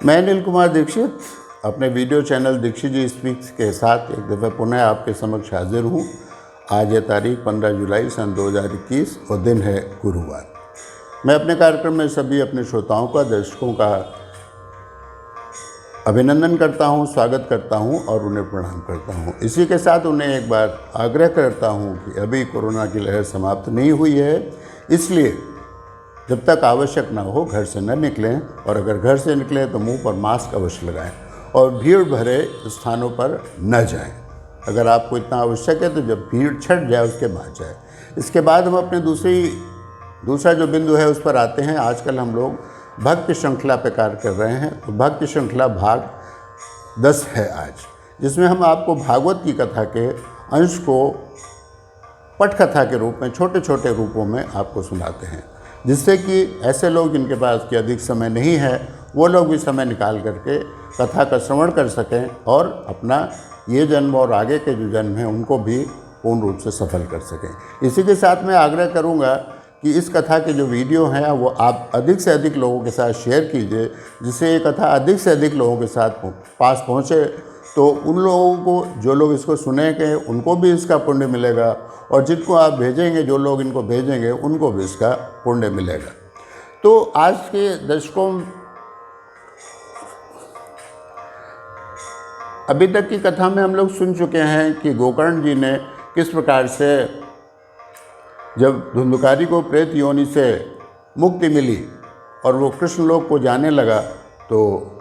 मैं अनिल कुमार दीक्षित अपने video channel Dixit जी speaks के साथ एक दफ़ा पुनः आपके समक्ष हाजिर हूँ। आज है तारीख 15 जुलाई सन 2021 और दिन है गुरुवार। मैं अपने कार्यक्रम में सभी अपने श्रोताओं का, दर्शकों का अभिनंदन करता हूँ, स्वागत करता हूँ और उन्हें प्रणाम करता हूँ। इसी के साथ उन्हें एक बार आग्रह करता हूँ कि अभी कोरोना की लहर समाप्त नहीं हुई है, इसलिए जब तक आवश्यक ना हो घर से न निकलें, और अगर घर से निकलें तो मुंह पर मास्क अवश्य लगाएं और भीड़ भरे स्थानों पर न जाएं। अगर आपको इतना आवश्यक है तो जब भीड़ छट जाए उसके बाद जाए। इसके बाद हम अपने दूसरा जो बिंदु है उस पर आते हैं। आजकल हम लोग भक्ति श्रृंखला पे कार्य कर रहे हैं, तो भक्ति श्रृंखला भाग 10 है आज, जिसमें हम आपको भागवत की कथा के अंश को पटकथा के रूप में छोटे छोटे रूपों में आपको सुनाते हैं, जिससे कि ऐसे लोग जिनके पास कि अधिक समय नहीं है वो लोग भी समय निकाल करके कथा का श्रवण कर सकें और अपना ये जन्म और आगे के जो जन्म हैं उनको भी पूर्ण रूप से सफल कर सकें। इसी के साथ मैं आग्रह करूंगा कि इस कथा के जो वीडियो हैं वो आप अधिक से अधिक लोगों के साथ शेयर कीजिए, जिससे ये कथा अधिक से अधिक लोगों के साथ पास पहुँचे, तो उन लोगों को, जो लोग इसको सुनेंगे उनको भी इसका पुण्य मिलेगा, और जिनको आप भेजेंगे, जो लोग इनको भेजेंगे उनको भी इसका पुण्य मिलेगा। तो आज के दर्शकों, अभी तक की कथा में हम लोग सुन चुके हैं कि गोकर्ण जी ने किस प्रकार से जब धुंधुकारी को प्रेत योनि से मुक्ति मिली और वो कृष्ण लोक को जाने लगा, तो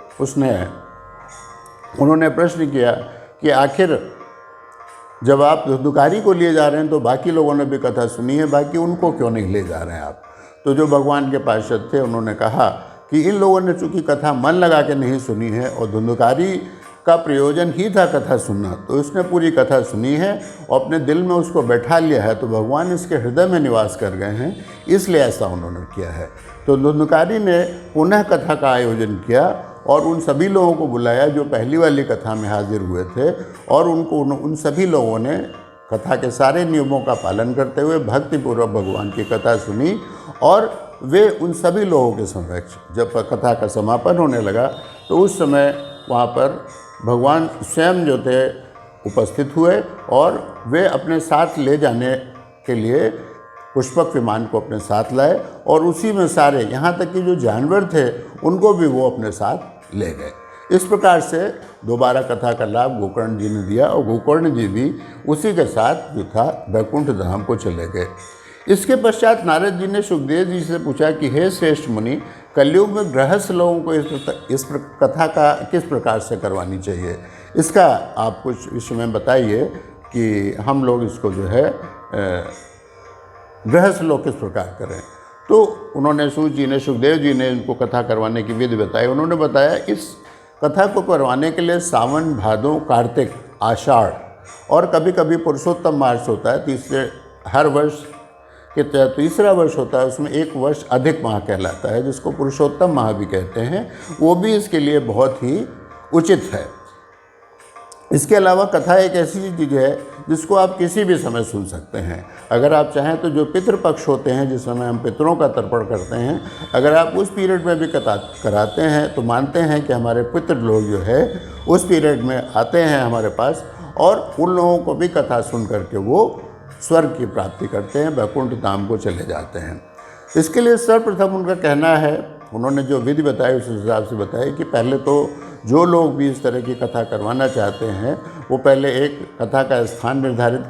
उन्होंने प्रश्न किया कि आखिर जब आप धुंधुकारी को लिए जा रहे हैं तो बाकी लोगों ने भी कथा सुनी है, बाकी उनको क्यों नहीं ले जा रहे हैं आप? तो जो भगवान के पार्षद थे उन्होंने कहा कि इन लोगों ने चूँकि कथा मन लगा के नहीं सुनी है, और धुंधुकारी का प्रयोजन ही था कथा सुनना, तो इसने पूरी कथा सुनी है और अपने दिल में उसको बैठा लिया है, तो भगवान इसके हृदय में निवास कर गए हैं, इसलिए ऐसा उन्होंने किया है। तो धुंधुकारी ने पुनः कथा का आयोजन किया और उन सभी लोगों को बुलाया जो पहली वाली कथा में हाजिर हुए थे, और उन सभी लोगों ने कथा के सारे नियमों का पालन करते हुए भक्तिपूर्वक भगवान की कथा सुनी, और वे उन सभी लोगों के समक्ष जब कथा का समापन होने लगा तो उस समय वहाँ पर भगवान स्वयं जो थे उपस्थित हुए, और वे अपने साथ ले जाने के लिए पुष्पक विमान को अपने साथ लाए, और उसी में सारे, यहाँ तक कि जो जानवर थे उनको भी वो अपने साथ ले गए। इस प्रकार से दोबारा कथा का लाभ गोकर्ण जी ने दिया, और गोकर्ण जी भी उसी के साथ जो था वैकुंठ धाम को चले गए। इसके पश्चात नारद जी ने सुखदेव जी से पूछा कि हे श्रेष्ठ मुनि, कलयुग में गृहस्थ लोगों को इस कथा का किस प्रकार से करवानी चाहिए, इसका आप कुछ विषय में बताइए कि हम लोग इसको जो है गृहस्थ लोग किस प्रकार करें। तो उन्होंने सुखदेव जी ने इनको कथा करवाने की विधि बताई। उन्होंने बताया इस कथा को करवाने के लिए सावन, भादों, कार्तिक, आषाढ़ और कभी कभी पुरुषोत्तम मास होता है, हर वर्ष के तीसरा वर्ष होता है, उसमें एक वर्ष अधिक माह कहलाता है, जिसको पुरुषोत्तम माह भी कहते हैं, वो भी इसके लिए बहुत ही उचित है। इसके अलावा कथा एक ऐसी चीज़ है जिसको आप किसी भी समय सुन सकते हैं। अगर आप चाहें तो जो पितृपक्ष होते हैं, जिस समय हम पितरों का तर्पण करते हैं, अगर आप उस पीरियड में भी कथा कराते हैं तो मानते हैं कि हमारे पितृ लोग जो है उस पीरियड में आते हैं हमारे पास, और उन लोगों को भी कथा सुन करके वो स्वर्ग की प्राप्ति करते हैं, वैकुंठ धाम को चले जाते हैं। इसके लिए सर्वप्रथम उनका कहना है, उन्होंने जो विधि बताई उस हिसाब से बताई कि पहले तो जो लोग भी इस तरह की कथा करवाना चाहते हैं वो पहले एक कथा का स्थान निर्धारित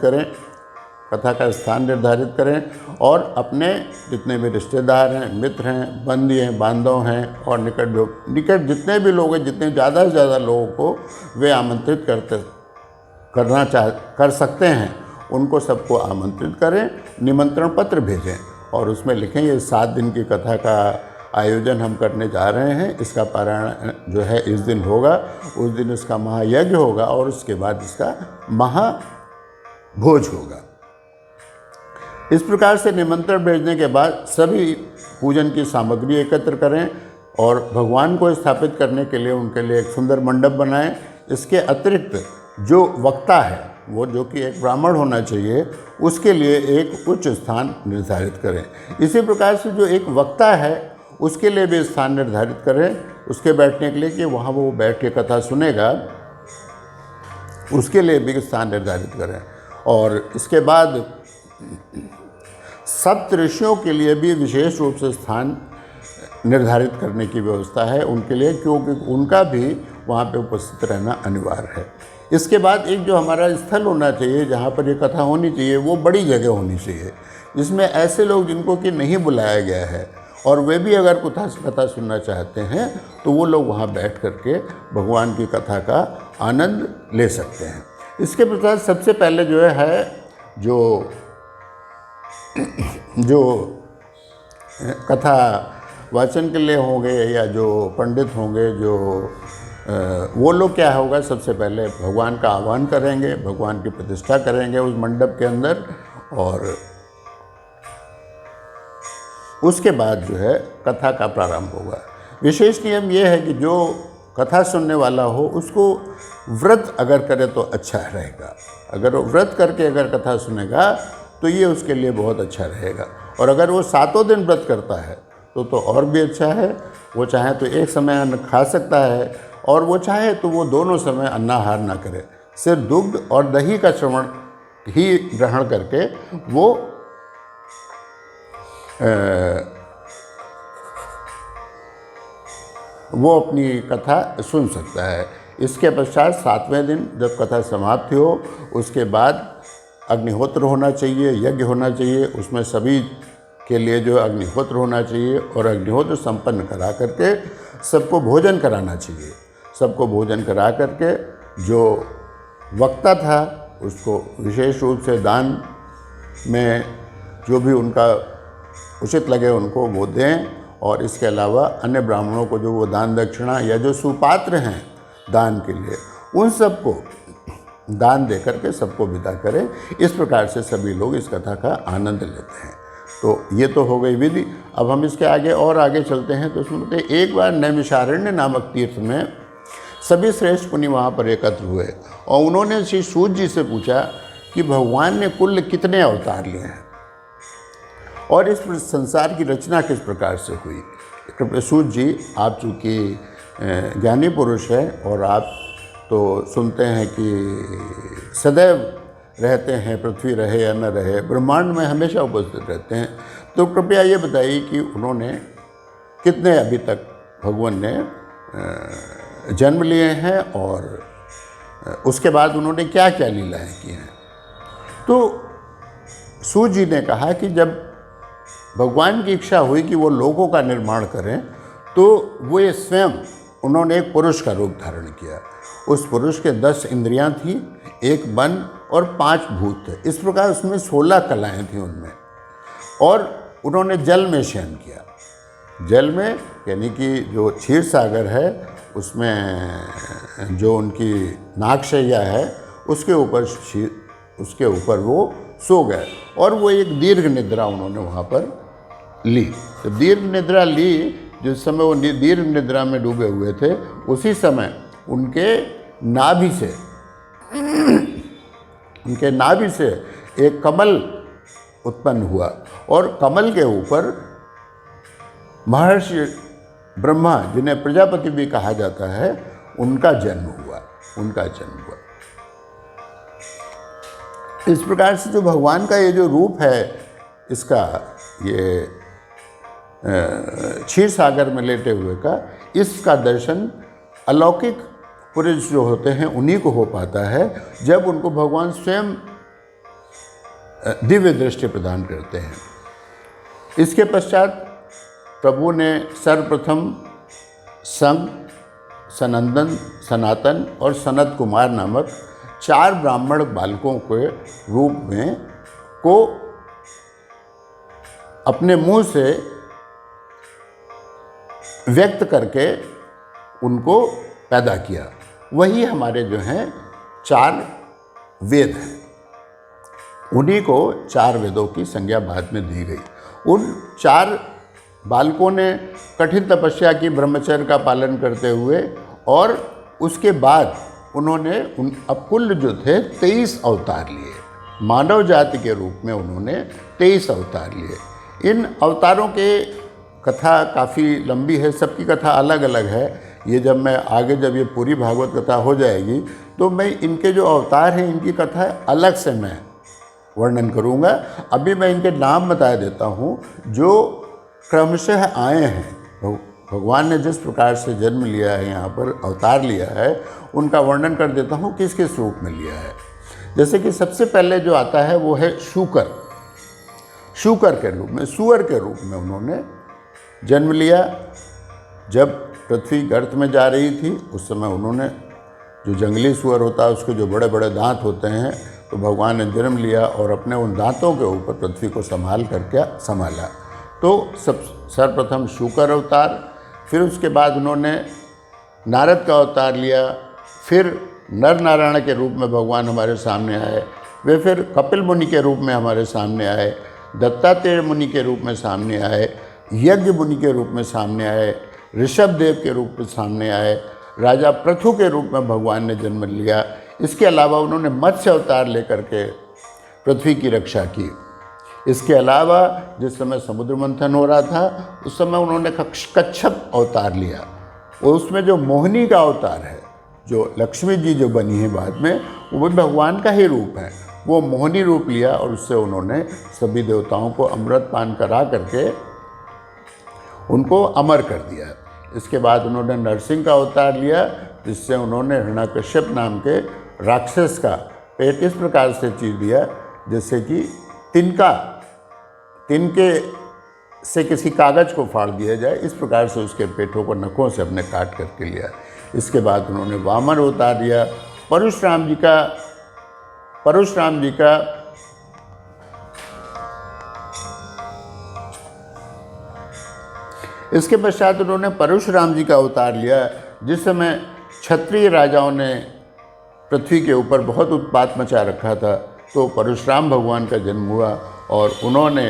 करें, और अपने जितने भी रिश्तेदार हैं, मित्र हैं, बंदी हैं, बांधव हैं और निकट जितने भी लोग हैं, जितने ज़्यादा से ज़्यादा लोगों को वे आमंत्रित कर सकते हैं, उनको सबको आमंत्रित करें, निमंत्रण पत्र भेजें और उसमें लिखें ये 7 दिन की कथा का आयोजन हम करने जा रहे हैं, इसका पारायण जो है इस दिन होगा, उस दिन इसका महायज्ञ होगा और उसके बाद इसका महाभोज होगा। इस प्रकार से निमंत्रण भेजने के बाद सभी पूजन की सामग्री एकत्र करें और भगवान को स्थापित करने के लिए उनके लिए एक सुंदर मंडप बनाएं। इसके अतिरिक्त जो वक्ता है, वो जो कि एक ब्राह्मण होना चाहिए, उसके लिए एक उच्च स्थान निर्धारित करें। इसी प्रकार से जो एक वक्ता है उसके लिए भी स्थान निर्धारित करें, उसके बैठने के लिए कि वहाँ वो बैठ के कथा सुनेगा, उसके लिए भी स्थान निर्धारित करें। और इसके बाद सप्त ऋषियों के लिए भी विशेष रूप से स्थान निर्धारित करने की व्यवस्था है उनके लिए, क्योंकि उनका भी वहाँ पे उपस्थित रहना अनिवार्य है। इसके बाद एक जो हमारा स्थल होना चाहिए जहाँ पर ये कथा होनी चाहिए, वो बड़ी जगह होनी चाहिए, जिसमें ऐसे लोग जिनको कि नहीं बुलाया गया है और वे भी अगर कथा सुनना चाहते हैं तो वो लोग वहाँ बैठ करके भगवान की कथा का आनंद ले सकते हैं। इसके पश्चात सबसे पहले जो है जो कथा वाचन के लिए होंगे या जो पंडित होंगे, वो लोग क्या होगा, सबसे पहले भगवान का आह्वान करेंगे, भगवान की प्रतिष्ठा करेंगे उस मंडप के अंदर, और उसके बाद जो है कथा का प्रारंभ होगा। विशेष नियम ये है कि जो कथा सुनने वाला हो उसको व्रत अगर करे तो अच्छा रहेगा। अगर वो व्रत करके अगर कथा सुनेगा तो ये उसके लिए बहुत अच्छा रहेगा। और अगर वो 7 दिन व्रत करता है तो और भी अच्छा है। वो चाहे तो एक समय अन्न खा सकता है और वो चाहे तो वो दोनों समय अन्नाहार ना करे, सिर्फ दुग्ध और दही का श्रवण ही ग्रहण करके वो अपनी कथा सुन सकता है। इसके पश्चात 7वें दिन जब कथा समाप्ति हो उसके बाद अग्निहोत्र होना चाहिए, यज्ञ होना चाहिए, उसमें सभी के लिए जो अग्निहोत्र होना चाहिए और अग्निहोत्र संपन्न करा करके सबको भोजन कराना चाहिए। सबको भोजन करा करके जो वक्ता था उसको विशेष रूप से दान में जो भी उनका उचित लगे उनको वो दें, और इसके अलावा अन्य ब्राह्मणों को जो वो दान दक्षिणा या जो सुपात्र हैं दान के लिए उन सबको दान दे करके सबको विदा करें। इस प्रकार से सभी लोग इस कथा का आनंद लेते हैं। तो ये तो हो गई विधि। अब हम इसके आगे चलते हैं। तो उसमें बोलते हैं, एक बार नैमिषारण्य नामक तीर्थ में सभी श्रेष्ठ मुनि वहाँ पर एकत्र हुए और उन्होंने श्री सूत जी से पूछा कि भगवान ने कुल कितने अवतार लिए हैं और इस संसार की रचना किस प्रकार से हुई। सूत जी, आप चूँकि ज्ञानी पुरुष हैं और आप तो सुनते हैं कि सदैव रहते हैं, पृथ्वी रहे या न रहे, ब्रह्मांड में हमेशा उपस्थित रहते हैं, तो कृपया ये बताइए कि उन्होंने कितने अभी तक भगवान ने जन्म लिए हैं और उसके बाद उन्होंने क्या क्या लीलाएं की हैं। तो सूत जी ने कहा कि जब भगवान की इच्छा हुई कि वो लोगों का निर्माण करें तो वो ये स्वयं उन्होंने एक पुरुष का रूप धारण किया। उस पुरुष के 10 इंद्रियां थी, 1 मन और 5 भूत थे। इस प्रकार उसमें 16 कलाएं थी उनमें, और उन्होंने जल में शयन किया। जल में यानी कि जो क्षीर सागर है उसमें जो उनकी नागशैया है उसके ऊपर वो सो गए और वो एक दीर्घ निद्रा उन्होंने वहाँ पर ली। तो दीर्घ निद्रा ली, जिस समय वो दीर्घ निद्रा में डूबे हुए थे उसी समय उनके नाभि से एक कमल उत्पन्न हुआ और कमल के ऊपर महर्षि ब्रह्मा, जिन्हें प्रजापति भी कहा जाता है, उनका जन्म हुआ। इस प्रकार से जो भगवान का ये जो रूप है, इसका ये क्षीर सागर में लेटे हुए का, इसका दर्शन अलौकिक पुरुष जो होते हैं उन्हीं को हो पाता है जब उनको भगवान स्वयं दिव्य दृष्टि प्रदान करते हैं। इसके पश्चात प्रभु ने सर्वप्रथम संग, सनंदन, सनातन और सनत कुमार नामक 4 ब्राह्मण बालकों के रूप में को अपने मुंह से व्यक्त करके उनको पैदा किया। वही हमारे जो हैं 4 वेद हैं, उन्हीं को 4 वेदों की संज्ञा बाद में दी गई। उन 4 बालकों ने कठिन तपस्या की, ब्रह्मचर्य का पालन करते हुए, और उसके बाद उन्होंने अब कुल जो थे 23 अवतार लिए। मानव जाति के रूप में उन्होंने 23 अवतार लिए। इन अवतारों के कथा काफ़ी लंबी है, सबकी कथा अलग अलग है। ये जब मैं आगे जब ये पूरी भागवत कथा हो जाएगी तो मैं इनके जो अवतार हैं इनकी कथा अलग से मैं वर्णन करूँगा। अभी मैं इनके नाम बता देता हूँ जो क्रमशः आए हैं। भगवान ने जिस प्रकार से जन्म लिया है, यहाँ पर अवतार लिया है, उनका वर्णन कर देता हूँ किस किस रूप में लिया है। जैसे कि सबसे पहले जो आता है वो है शूकर। शूकर के रूप में, सूअर के रूप में उन्होंने जन्म लिया। जब पृथ्वी गर्त में जा रही थी उस समय उन्होंने, जो जंगली सूअर होता है उसके जो बड़े बड़े दांत होते हैं, तो भगवान ने जन्म लिया और अपने उन दांतों के ऊपर पृथ्वी को संभाल करके संभाला। तो सर्वप्रथम शूकर अवतार, फिर उसके बाद उन्होंने नारद का अवतार लिया, फिर नर नारायण के रूप में भगवान हमारे सामने आए, वे फिर कपिल मुनि के रूप में हमारे सामने आए, दत्तात्रेय मुनि के रूप में सामने आए, यज्ञ मुनि के रूप में सामने आए, ऋषभ देव के रूप में सामने आए, राजा पृथु के रूप में भगवान ने जन्म लिया। इसके अलावा उन्होंने मत्स्य अवतार लेकर के पृथ्वी की रक्षा की। इसके अलावा जिस समय समुद्र मंथन हो रहा था उस समय उन्होंने कच्छप अवतार लिया, और उसमें जो मोहिनी का अवतार है, जो लक्ष्मी जी जो बनी है बाद में, वो भी भगवान का ही रूप है। वो मोहिनी रूप लिया और उससे उन्होंने सभी देवताओं को अमृत पान करा करके उनको अमर कर दिया। इसके बाद उन्होंने नरसिंह का अवतार लिया, जिससे उन्होंने हिरण्यकश्यप नाम के राक्षस का पेट इस प्रकार से चीर दिया जैसे कि तिनके से किसी कागज़ को फाड़ दिया जाए, इस प्रकार से उसके पेटों को नखों से अपने काट करके लिया। इसके बाद उन्होंने वामन अवतार लिया। परशुराम जी का इसके पश्चात उन्होंने परशुराम जी का अवतार लिया। जिस समय क्षत्रिय राजाओं ने पृथ्वी के ऊपर बहुत उत्पात मचा रखा था, तो परशुराम भगवान का जन्म हुआ और उन्होंने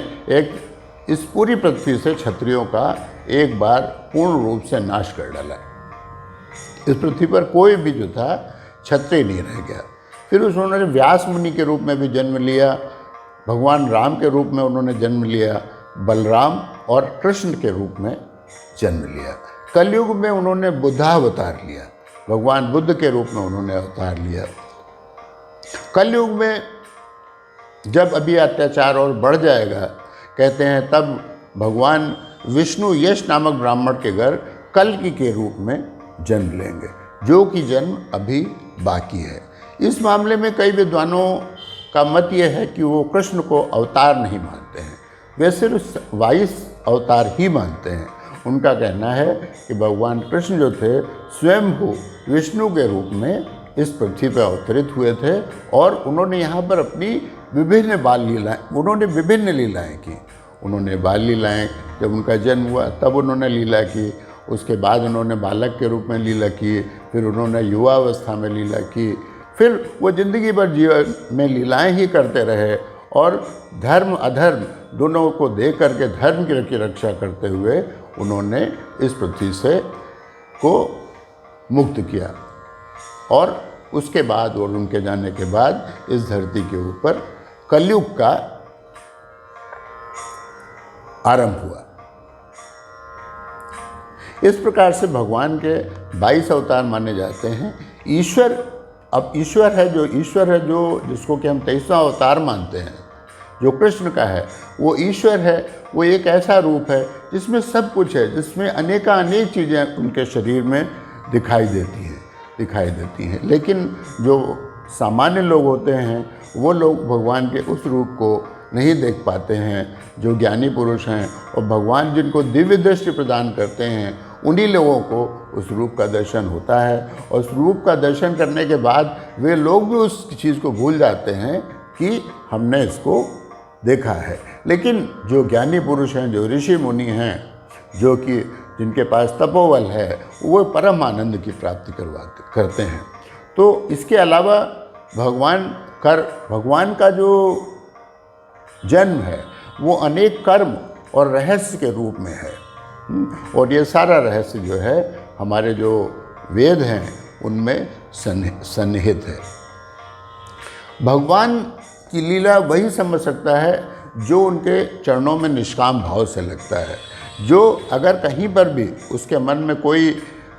इस पूरी पृथ्वी से क्षत्रियों का एक बार पूर्ण रूप से नाश कर डाला। इस पृथ्वी पर कोई भी जो था क्षत्रिय नहीं रह गया। फिर उन्होंने व्यास मुनि के रूप में भी जन्म लिया, भगवान राम के रूप में उन्होंने जन्म लिया, बलराम और कृष्ण के रूप में जन्म लिया। कलयुग में उन्होंने बुद्धावतार लिया, भगवान बुद्ध के रूप में उन्होंने अवतार लिया। कलयुग में जब अभी अत्याचार और बढ़ जाएगा, कहते हैं तब भगवान विष्णु यश नामक ब्राह्मण के घर कल्कि के रूप में जन्म लेंगे, जो कि जन्म अभी बाकी है। इस मामले में कई विद्वानों का मत यह है कि वो कृष्ण को अवतार नहीं मानते हैं, वे सिर्फ 22 अवतार ही मानते हैं। उनका कहना है कि भगवान कृष्ण जो थे स्वयंभू विष्णु के रूप में इस पृथ्वी पर अवतरित हुए थे और उन्होंने यहाँ पर अपनी विभिन्न विभिन्न लीलाएँ की। उन्होंने बाल लीलाएँ, जब उनका जन्म हुआ तब उन्होंने लीला की, उसके बाद उन्होंने बालक के रूप में लीला की, फिर उन्होंने युवावस्था में लीला की, फिर वो ज़िंदगी भर जीवन में लीलाएँ ही करते रहे और धर्म अधर्म दोनों को देख करके धर्म की रक्षा करते हुए उन्होंने इस पृथ्वी से को मुक्त किया। और उसके बाद और उनके जाने के बाद इस धरती के ऊपर कलयुग का आरंभ हुआ। इस प्रकार से भगवान के 22 अवतार माने जाते हैं। ईश्वर है जो जिसको कि हम 23वां अवतार मानते हैं, जो कृष्ण का है, वो ईश्वर है। वो एक ऐसा रूप है जिसमें सब कुछ है, जिसमें अनेक चीज़ें उनके शरीर में दिखाई देती हैं। लेकिन जो सामान्य लोग होते हैं वो लोग भगवान के उस रूप को नहीं देख पाते हैं। जो ज्ञानी पुरुष हैं और भगवान जिनको दिव्य दृष्टि प्रदान करते हैं, उन्हीं लोगों को उस रूप का दर्शन होता है और उस रूप का दर्शन करने के बाद वे लोग भी उस चीज़ को भूल जाते हैं कि हमने इसको देखा है। लेकिन जो ज्ञानी पुरुष हैं, जो ऋषि मुनि हैं, जो कि जिनके पास तपोबल है, वो परम आनंद की प्राप्ति करते हैं। तो इसके अलावा भगवान का जो जन्म है वो अनेक कर्म और रहस्य के रूप में है। और ये सारा रहस्य जो है हमारे जो वेद हैं उनमें सन्निहित है। भगवान की लीला वही समझ सकता है जो उनके चरणों में निष्काम भाव से लगता है। जो अगर कहीं पर भी उसके मन में कोई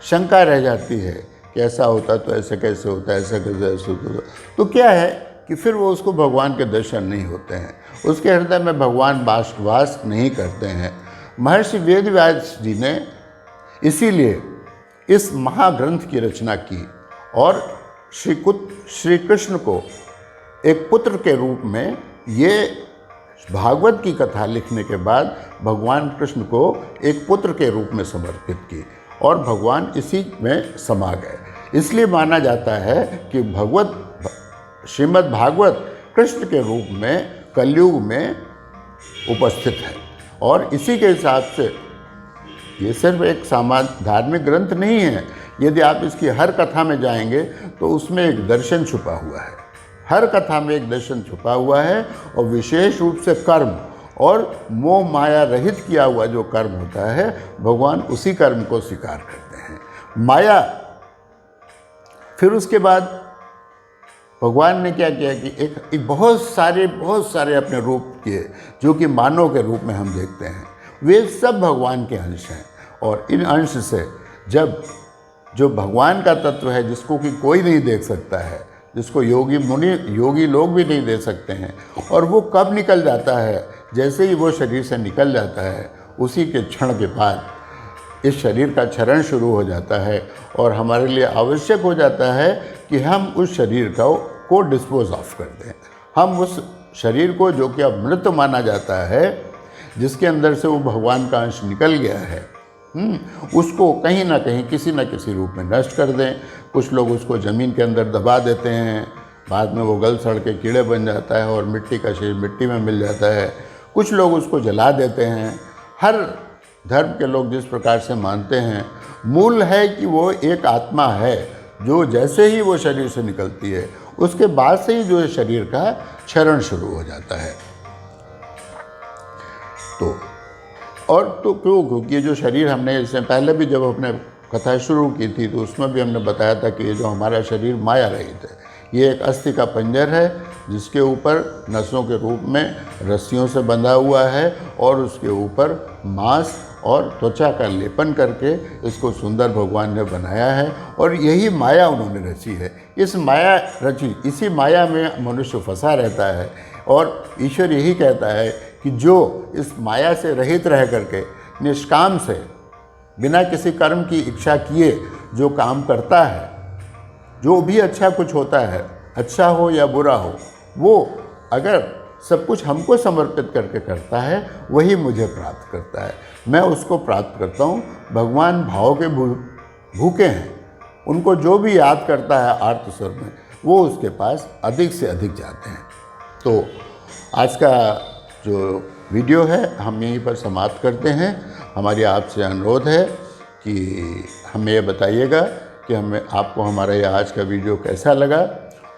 शंका रह जाती है कि ऐसा होता तो ऐसे कैसे होता है, ऐसा कैसे ऐसे होता, तो क्या है कि फिर वो उसको भगवान के दर्शन नहीं होते हैं, उसके हृदय में भगवान वास नहीं करते हैं। महर्षि वेदव्यास जी ने इसीलिए इस महाग्रंथ की रचना की और श्री कृष्ण को एक पुत्र के रूप में ये भागवत की कथा लिखने के बाद भगवान कृष्ण को एक पुत्र के रूप में समर्पित की और भगवान इसी में समा गए। इसलिए माना जाता है कि श्रीमद् भागवत कृष्ण के रूप में कलयुग में उपस्थित है। और इसी के हिसाब से ये सिर्फ एक धार्मिक ग्रंथ नहीं है। यदि आप इसकी हर कथा में जाएंगे तो उसमें एक दर्शन छुपा हुआ है, हर कथा में एक दर्शन छुपा हुआ है। और विशेष रूप से कर्म और मोह माया रहित किया हुआ जो कर्म होता है, भगवान उसी कर्म को स्वीकार करते हैं। माया, फिर उसके बाद भगवान ने क्या किया कि एक बहुत सारे अपने रूप किए जो कि मानव के रूप में हम देखते हैं। वे सब भगवान के अंश हैं और इन अंश से जब जो भगवान का तत्व है जिसको कि कोई नहीं देख सकता है, जिसको योगी लोग भी नहीं दे सकते हैं, और वो कब निकल जाता है, जैसे ही वो शरीर से निकल जाता है उसी के क्षण के बाद इस शरीर का क्षरण शुरू हो जाता है और हमारे लिए आवश्यक हो जाता है कि हम उस शरीर को डिस्पोज ऑफ कर दें। हम उस शरीर को, जो कि अब मृत माना जाता है, जिसके अंदर से वो भगवान का अंश निकल गया है, उसको कहीं ना कहीं किसी न किसी रूप में नष्ट कर दें। कुछ लोग उसको ज़मीन के अंदर दबा देते हैं, बाद में वो गल सड़ के कीड़े बन जाता है और मिट्टी का शरीर मिट्टी में मिल जाता है। कुछ लोग उसको जला देते हैं। हर धर्म के लोग जिस प्रकार से मानते हैं, मूल है कि वो एक आत्मा है जो जैसे ही वो शरीर से निकलती है उसके बाद से ही जो है शरीर का क्षरण शुरू हो जाता है। तो क्योंकि जो शरीर, हमने इससे पहले भी जब अपने कथा शुरू की थी तो उसमें भी हमने बताया था कि ये जो हमारा शरीर माया रहित है, ये एक अस्थि का पंजर है जिसके ऊपर नसों के रूप में रस्सियों से बंधा हुआ है और उसके ऊपर मांस और त्वचा का लेपन करके इसको सुंदर भगवान ने बनाया है। और यही माया उन्होंने रची है। इसी माया में मनुष्य फंसा रहता है और ईश्वर यही कहता है कि जो इस माया से रहित रह करके निष्काम से, बिना किसी कर्म की इच्छा किए जो काम करता है, जो भी अच्छा कुछ होता है, अच्छा हो या बुरा हो, वो अगर सब कुछ हमको समर्पित करके करता है, वही मुझे प्राप्त करता है। मैं उसको प्राप्त करता हूँ। भगवान भाव के भूखे हैं, उनको जो भी याद करता है आर्त स्वर में, वो उसके पास अधिक से अधिक जाते हैं। तो आज का जो वीडियो है हम यहीं पर समाप्त करते हैं। हमारी आपसे अनुरोध है कि हमें ये बताइएगा कि आपको हमारा ये आज का वीडियो कैसा लगा,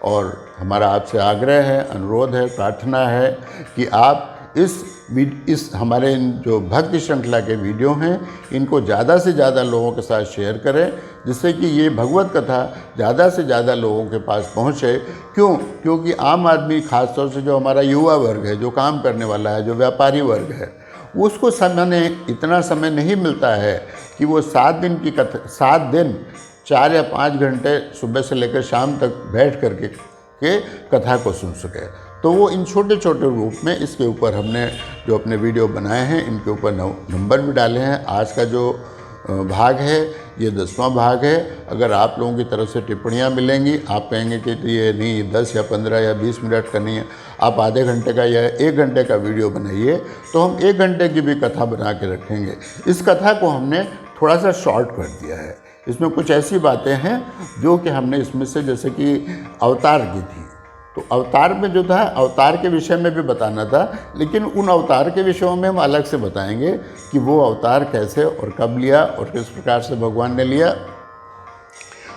और हमारा आपसे आग्रह है, अनुरोध है, प्रार्थना है कि आप इस हमारे जो भक्ति श्रृंखला के वीडियो हैं इनको ज़्यादा से ज़्यादा लोगों के साथ शेयर करें, जिससे कि ये भगवत कथा ज़्यादा से ज़्यादा लोगों के पास पहुँचे। क्योंकि आम आदमी, खासतौर से जो हमारा युवा वर्ग है, जो काम करने वाला है, जो व्यापारी वर्ग है, उसको इतना समय नहीं मिलता है कि वो 7 दिन 4 या 5 घंटे सुबह से लेकर शाम तक बैठ करके कथा को सुन सके। तो वो इन छोटे छोटे रूप में इसके ऊपर हमने जो अपने वीडियो बनाए हैं, इनके ऊपर नंबर भी डाले हैं। आज का जो भाग है ये 10वां भाग है। अगर आप लोगों की तरफ से टिप्पणियां मिलेंगी, आप कहेंगे कि ये नहीं 10 या 15 या 20 मिनट का नहीं है, आप आधे घंटे का या 1 घंटे का वीडियो बनाइए, तो हम 1 घंटे की भी कथा बना के रखेंगे। इस कथा को हमने थोड़ा सा शॉर्ट कर दिया है। इसमें कुछ ऐसी बातें हैं जो कि हमने इसमें से, जैसे कि अवतार की थी, तो अवतार में जो था, अवतार के विषय में भी बताना था, लेकिन उन अवतार के विषयों में हम अलग से बताएंगे कि वो अवतार कैसे और कब लिया और किस प्रकार से भगवान ने लिया।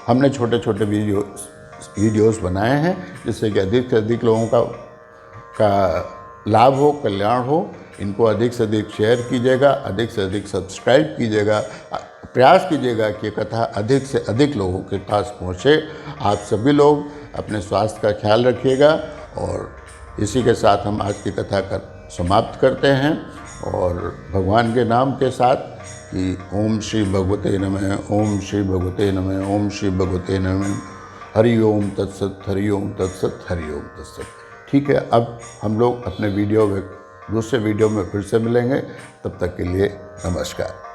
हमने छोटे छोटे वीडियोस बनाए हैं जिससे कि अधिक से अधिक लोगों का लाभ हो, कल्याण हो। इनको अधिक से अधिक शेयर कीजिएगा, अधिक से अधिक सब्सक्राइब कीजिएगा, प्रयास कीजिएगा कि कथा अधिक से अधिक लोगों के पास पहुँचे। आप सभी लोग अपने स्वास्थ्य का ख्याल रखिएगा और इसी के साथ हम आज की कथा समाप्त करते हैं। और भगवान के नाम के साथ कि ओम श्री भगवते नमः, ओम श्री भगवते नमः, ओम श्री भगवते नमः, हरि ओम तत्सत, हरि ओम तत्सत, हरि ओम तत्सत। ठीक है, अब हम लोग अपने दूसरे वीडियो में फिर से मिलेंगे। तब तक के लिए नमस्कार।